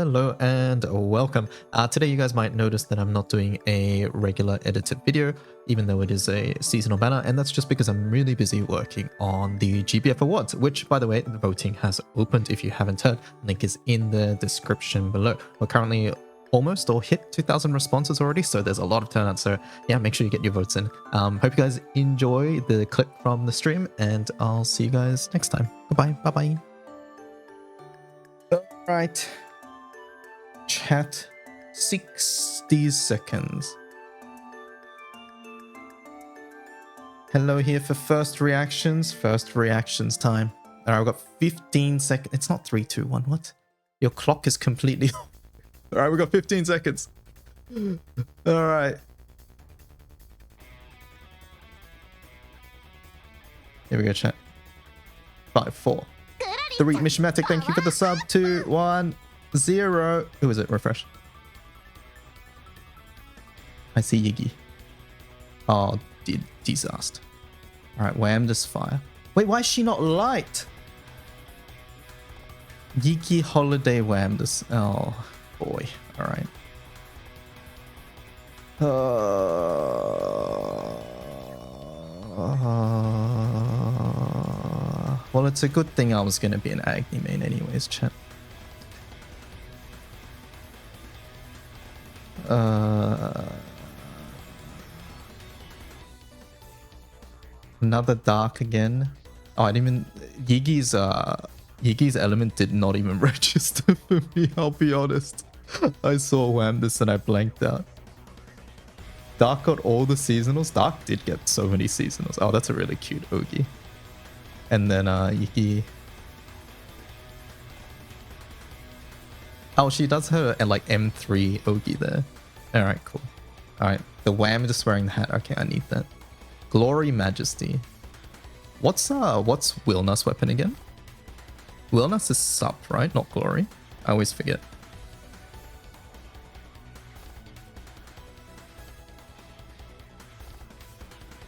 Hello and welcome. Today you guys might notice that I'm not doing a regular edited video, even though it is a seasonal banner, and that's just because I'm really busy working on the GBF Awards, which, by the way, the voting has opened. If you haven't heard, link is in the description below. We're currently almost or hit 2,000 responses already, so there's a lot of turnout, so yeah, make sure you get your votes in. Hope you guys enjoy the clip from the stream, and I'll see you guys next time. Goodbye. Bye-bye. Right. Chat 60 seconds. Hello here for first reactions. First reactions time. Alright, we've got 15 seconds. It's not 3, 2, 1. What? Your clock is completely off. Alright, we've got 15 seconds. Alright. Here we go, chat. 5, 4, 3. Mishmatic, thank you for the sub. 2, 1, 0. Who is it? Refresh. I see Yiggy. Oh, disaster. Alright, Wamdus fire. Wait, why is she not light? Yiggy holiday Wamdus. Oh, boy. Alright. Well, it's a good thing I was going to be an Agni main anyways, chat. Another dark again. Oh, I didn't even... Yiggy's element did not even register for me, I'll be honest. I saw Wamdus and I blanked out. Dark got all the seasonals. Dark did get so many seasonals. Oh, that's a really cute Ogi. And then Yiggy. Oh, she does her like M3 Ogi there. Alright, cool. Alright, the Wham just wearing the hat. Okay, I need that. Glory Majesty. What's Wilna's weapon again? Wilna's is Sup, right? Not Glory. I always forget.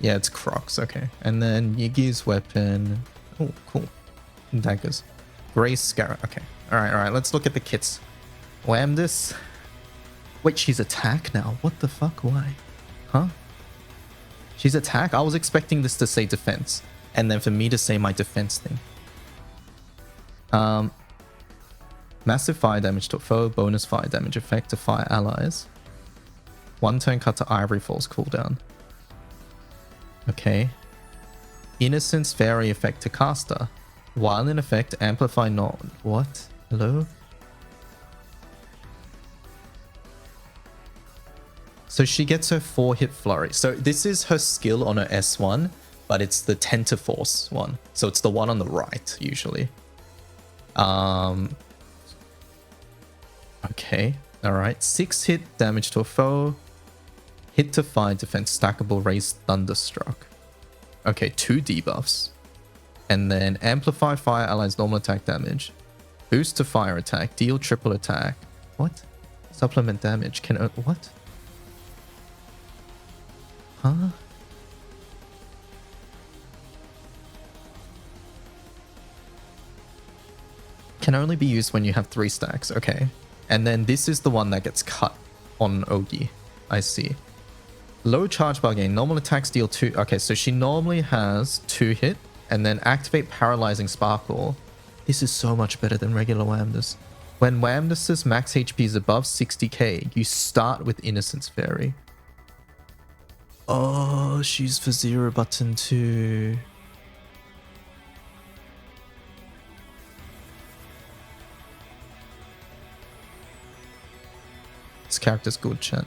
Yeah, it's Crocs, okay. And then Yiggy's weapon. Oh, cool. Daggers. Grey Scarab, okay. Alright, let's look at the kits. Wamdus. Wait, she's attack now? What the fuck? Why? Huh? She's attack? I was expecting this to say defense. And then for me to say my defense thing. Massive fire damage to a foe. Bonus fire damage effect to fire allies. 1 turn cut to Ivory Falls cooldown. Okay. Innocence Fairy effect to caster. While in effect, amplify not... What? Hello? So she gets her 4-hit flurry. So this is her skill on her S1, but it's the Tentaforce one. So it's the one on the right, usually. Okay. Alright. 6-hit damage to a foe. Hit to fire defense, stackable, raise Thunderstruck. Okay, 2 debuffs. And then amplify fire allies normal attack damage. Boost to fire attack, deal triple attack. What? Supplement damage, can... what? Huh? Can only be used when you have 3 stacks, okay. And then this is the one that gets cut on Ogi. I see. Low charge bar gain. Normal attacks deal 2. Okay, so she normally has 2 hit. And then activate Paralyzing Sparkle. This is so much better than regular Wamdus. When Wamdus's max HP is above 60k, you start with Innocence Fairy. Oh, she's for 0 button too. This character's good, chat.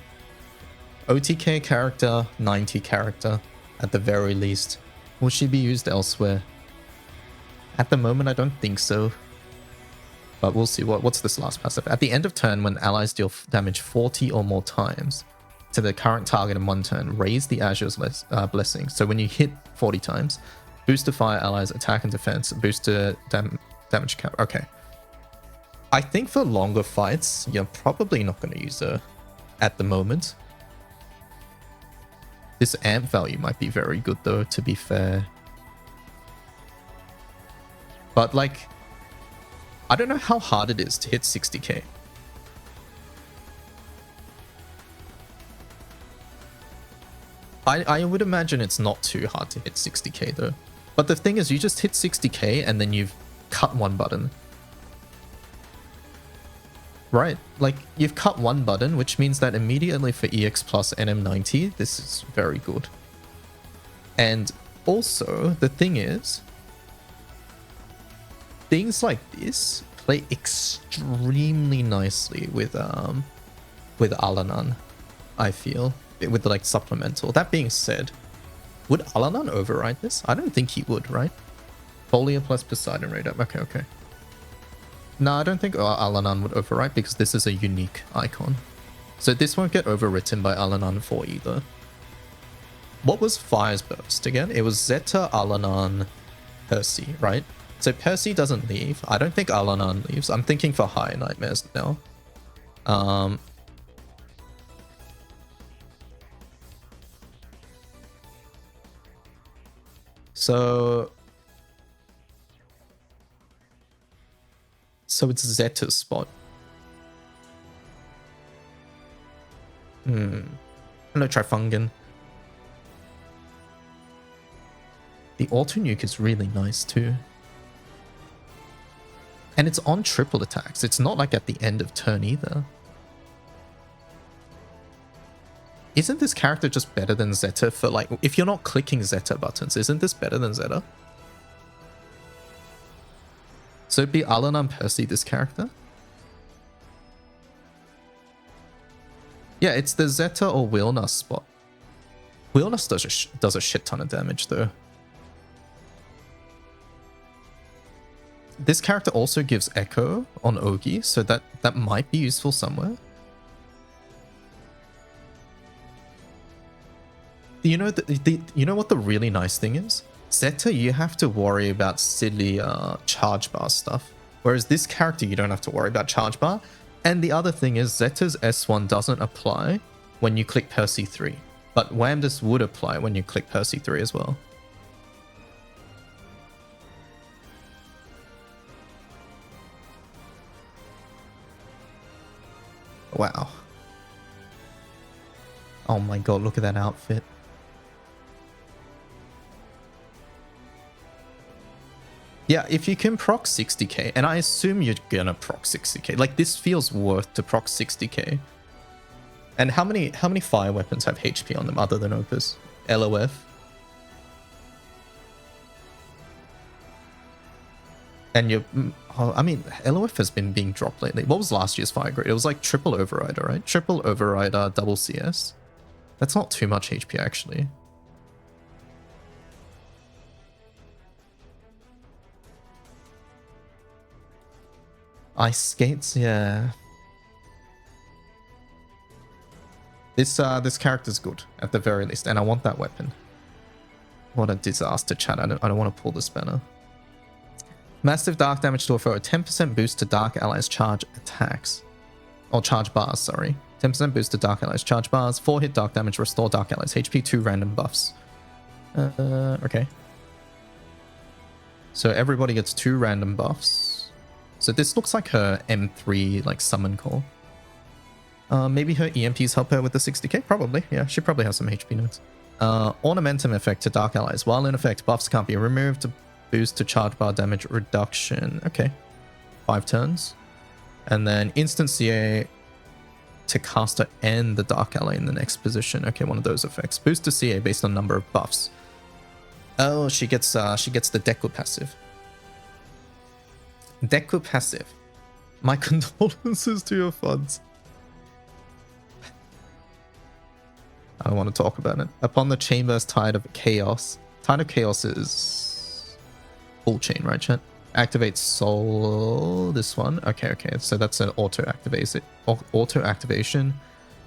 OTK character, 90 character, at the very least. Will she be used elsewhere? At the moment, I don't think so. But we'll see. What's this last passive? At the end of turn, when allies deal damage 40 or more times to the current target in 1 turn, raise the Azure's blessing. So when you hit 40 times, boost to fire allies, attack and defense, boost to damage cap. Okay. I think for longer fights, you're probably not going to use her at the moment. This amp value might be very good though, to be fair. But like, I don't know how hard it is to hit 60k. I would imagine it's not too hard to hit 60k though. But the thing is, you just hit 60k and then you've cut one button. Right, like you've cut one button, which means that immediately for EX plus NM90, this is very good. And also, the thing is, things like this play extremely nicely with Alanan, I feel, with like supplemental. That being said, would Alanan override this? I don't think he would, right? Folia plus Poseidon Radar. Okay, okay. No, I don't think Alanan would override because this is a unique icon. So this won't get overwritten by Alanan 4 either. What was Fire's Burst again? It was Zeta, Alanan, Percy, right? So Percy doesn't leave. I don't think Alanan leaves. I'm thinking for High Nightmares now. So it's Zeta's spot. Hello, Trifungan. The auto nuke is really nice too. And it's on triple attacks. It's not like at the end of turn either. Isn't this character just better than Zeta for like, if you're not clicking Zeta buttons, isn't this better than Zeta? So it'd be Alanan Percy, this character? Yeah, it's the Zeta or Wilnas spot. Wilnas does a shit ton of damage though. This character also gives Echo on Ogi, so that might be useful somewhere. You know you know what the really nice thing is? Zeta, you have to worry about silly charge bar stuff, whereas this character you don't have to worry about charge bar. And the other thing is Zeta's S1 doesn't apply when you click Percy 3, but Wamdus would apply when you click Percy 3 as well. Wow. Oh my god, look at that outfit. Yeah, if you can proc 60k, and I assume you're gonna proc 60k, like this feels worth to proc 60k. And how many fire weapons have HP on them other than Opus? LOF? And you're, I mean, LOF has been being dropped lately. What was last year's fire grade? It was like triple overrider, right? Triple overrider, double CS. That's not too much HP actually. Ice skates, yeah. This character's good at the very least, and I want that weapon. What a disaster, chat! I don't want to pull this banner. Massive dark damage to a foe. 10% boost to dark allies charge attacks, or charge bars. Sorry, 10% boost to dark allies charge bars. 4 hit dark damage. Restore dark allies HP. 2 random buffs. Okay. So everybody gets 2 random buffs. So this looks like her M3 like summon call. Maybe her EMPs help her with the 60k? Probably, yeah. She probably has some HP notes. Ornamentum effect to dark allies. While in effect, buffs can't be removed to boost to charge bar damage reduction. Okay. 5 turns. And then instant CA to caster and the dark ally in the next position. Okay, one of those effects. Boost to CA based on number of buffs. Oh, she gets the Deku passive. Deku passive. My condolences to your funds. I don't want to talk about it. Upon the chamber's Tide of Chaos. Tide of Chaos is full chain, right, chat? Activate soul. This one. Okay, okay. So that's an auto activation.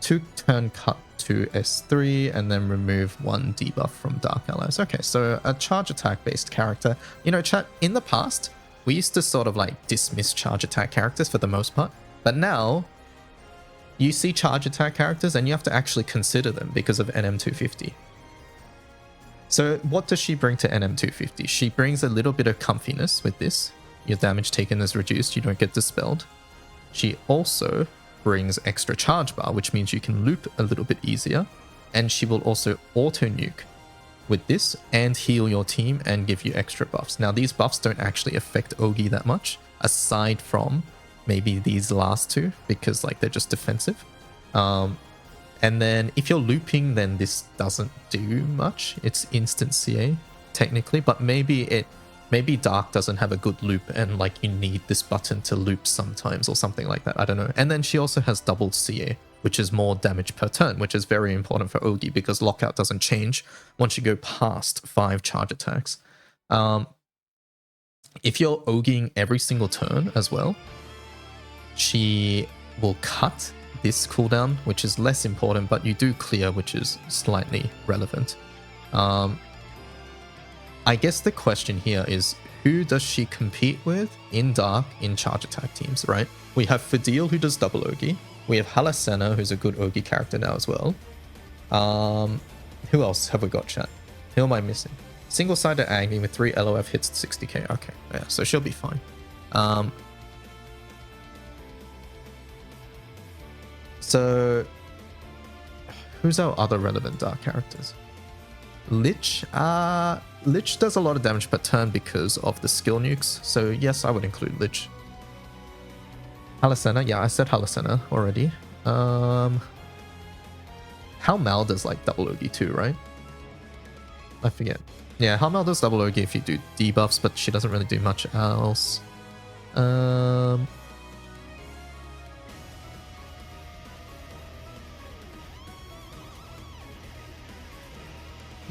2 turn cut to S3 and then remove 1 debuff from Dark Allies. Okay, so a charge attack based character. You know, chat, in the past, we used to sort of like dismiss charge attack characters for the most part. But now, you see charge attack characters and you have to actually consider them because of NM250. So what does she bring to NM250? She brings a little bit of comfiness with this. Your damage taken is reduced, you don't get dispelled. She also brings extra charge bar, which means you can loop a little bit easier. And she will also auto-nuke with this and heal your team and give you extra buffs. Now, these buffs don't actually affect Ogi that much, aside from maybe these last two, because like they're just defensive. And then if you're looping, then this doesn't do much. It's instant CA technically, but maybe Dark doesn't have a good loop and like you need this button to loop sometimes or something like that. I don't know. And then she also has double CA, which is more damage per turn, which is very important for Ogi because lockout doesn't change once you go past 5 charge attacks. If you're Ogiing every single turn as well, she will cut this cooldown, which is less important, but you do clear, which is slightly relevant. I guess the question here is, who does she compete with in Dark in charge attack teams, right? We have Fadil, who does double Ogi. We have Halasena, who's a good Ogi character now as well. Who else have we got, chat? Who am I missing? Single-sided Agni with 3 LOF hits 60k. Okay, yeah, so she'll be fine. So, who's our other relevant Dark characters? Lich? Lich does a lot of damage per turn because of the skill nukes. So yes, I would include Lich. Halasena, yeah, I said Halasena already. Hal Mal does like double Ogi too, right? I forget. Yeah, Hal Mal does double Ogi if you do debuffs, but she doesn't really do much else. Yeah,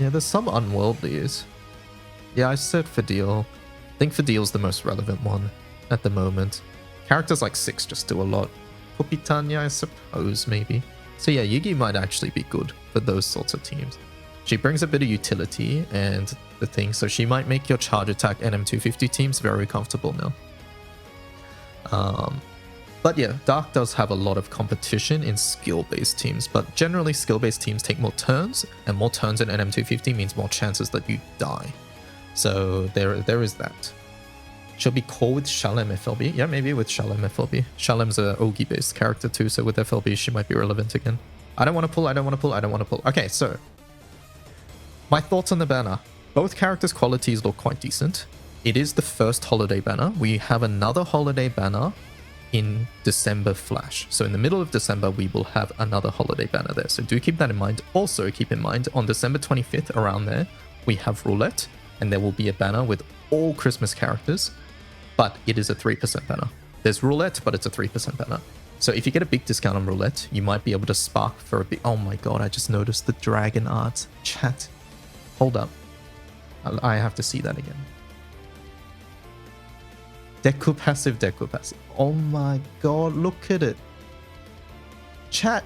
there's some unworldlies. Yeah, I said Fadil. I think Fadil's the most relevant one at the moment. Characters like 6 just do a lot. Pupitanya, I suppose, maybe. So yeah, Yugi might actually be good for those sorts of teams. She brings a bit of utility and the thing, so she might make your charge attack NM250 teams very comfortable now. But yeah, Dark does have a lot of competition in skill-based teams, but generally skill-based teams take more turns, and more turns in NM250 means more chances that you die. So there is that. She'll be core with Shalem FLB. Yeah, maybe with Shalem FLB. Shalem's a Ogi-based character too, so with FLB she might be relevant again. I don't want to pull. Okay, so my thoughts on the banner. Both characters' qualities look quite decent. It is the first holiday banner. We have another holiday banner in December Flash. So in the middle of December, we will have another holiday banner there. So do keep that in mind. Also keep in mind, on December 25th, around there, we have Roulette, and there will be a banner with all Christmas characters, but it is a 3% banner. There's Roulette, but it's a 3% banner. So if you get a big discount on Roulette, you might be able to spark for a bit. Oh my god, I just noticed the dragon art. Chat. Hold up. I have to see that again. Deku passive. Oh my god, look at it. Chat.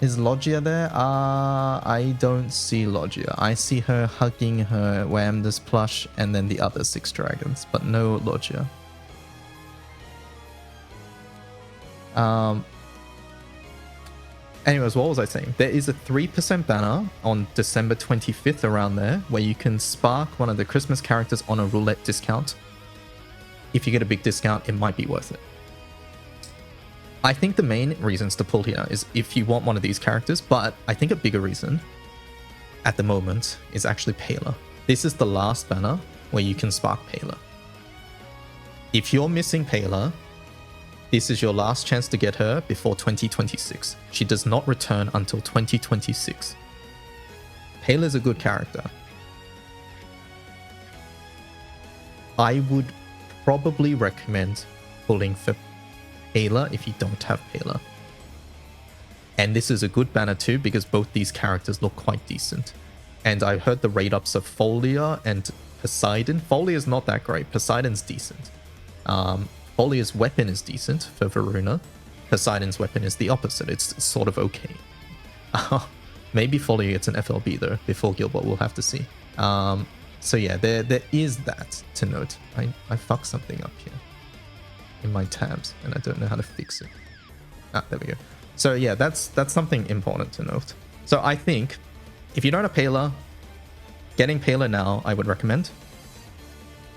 Is Logia there? I don't see Logia. I see her hugging her Wamdus plush and then the other 6 dragons, but no Logia. Anyways, what was I saying? There is a 3% banner on December 25th around there where you can spark one of the Christmas characters on a roulette discount. If you get a big discount, it might be worth it. I think the main reasons to pull here is if you want one of these characters, but I think a bigger reason at the moment is actually Pela. This is the last banner where you can spark Pela. If you're missing Pela, this is your last chance to get her before 2026. She does not return until 2026. Pela is a good character. I would probably recommend pulling for Pela if you don't have Pela. And this is a good banner too because both these characters look quite decent. And I heard the rate ups of Folia and Poseidon. Folia is not that great. Poseidon's decent. Folia's weapon is decent for Varuna. Poseidon's weapon is the opposite. It's sort of okay. Maybe Folia gets an FLB though before Gilbert. We'll have to see. So yeah, there is that to note. I fucked something up here in my tabs and I don't know how to fix it. There we go. So yeah, that's something important to note. So I think if you don't have Pela, Getting Paler now, I would recommend.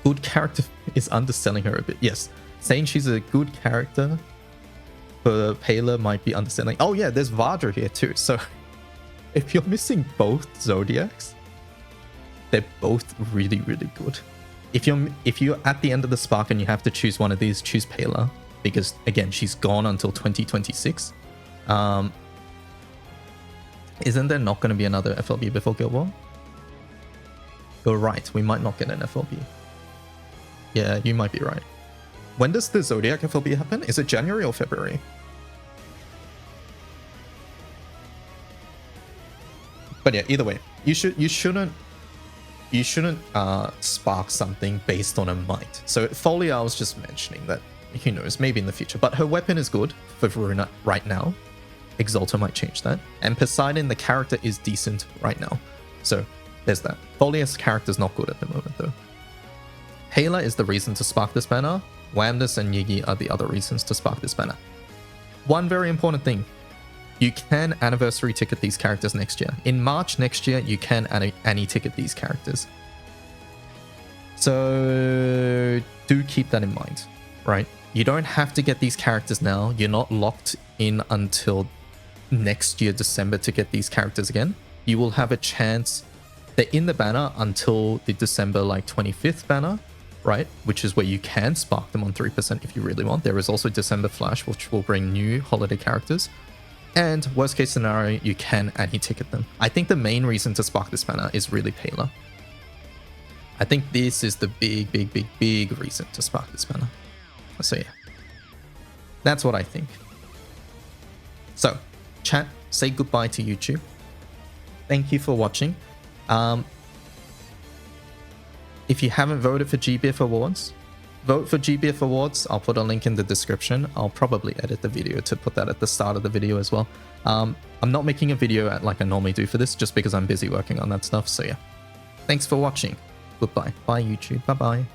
Good character is underselling her a bit. Yes, saying she's a good character for Paler might be underselling. Oh yeah, there's Vardra here too. So if you're missing both Zodiacs, they're both really, really good. If you're at the end of the Spark and you have to choose one of these, choose Paler, because again, she's gone until 2026. Isn't there not going to be another FLB before Guild War? You're right, we might not get an FLB. Yeah, you might be right. When does the Zodiac FLB happen? Is it January or February? But yeah, either way, you shouldn't spark something based on a might. So Folia, I was just mentioning that, who knows, maybe in the future. But her weapon is good for Varuna right now. Exalta might change that. And Poseidon, the character, is decent right now. So there's that. Folia's character is not good at the moment though. Paler is the reason to spark this banner. Wamdus and Yigi are the other reasons to spark this banner. One very important thing. You can anniversary ticket these characters next year. In March next year, you can annie ticket these characters. So do keep that in mind, right? You don't have to get these characters now. You're not locked in until next year, December, to get these characters again. You will have a chance. They're in the banner until the December 25th banner, right? Which is where you can spark them on 3% if you really want. There is also December Flash, which will bring new holiday characters. And worst case scenario, you can anti-ticket them. I think the main reason to spark this banner is really Paler. I think this is the big reason to spark this banner. So yeah, that's what I think. So chat, say goodbye to YouTube. Thank you for watching. If you haven't voted for GBF Awards, vote for GBF Awards. I'll put a link in the description. I'll probably edit the video to put that at the start of the video as well. I'm not making a video like I normally do for this, just because I'm busy working on that stuff. So yeah, thanks for watching. Goodbye. Bye YouTube. Bye bye.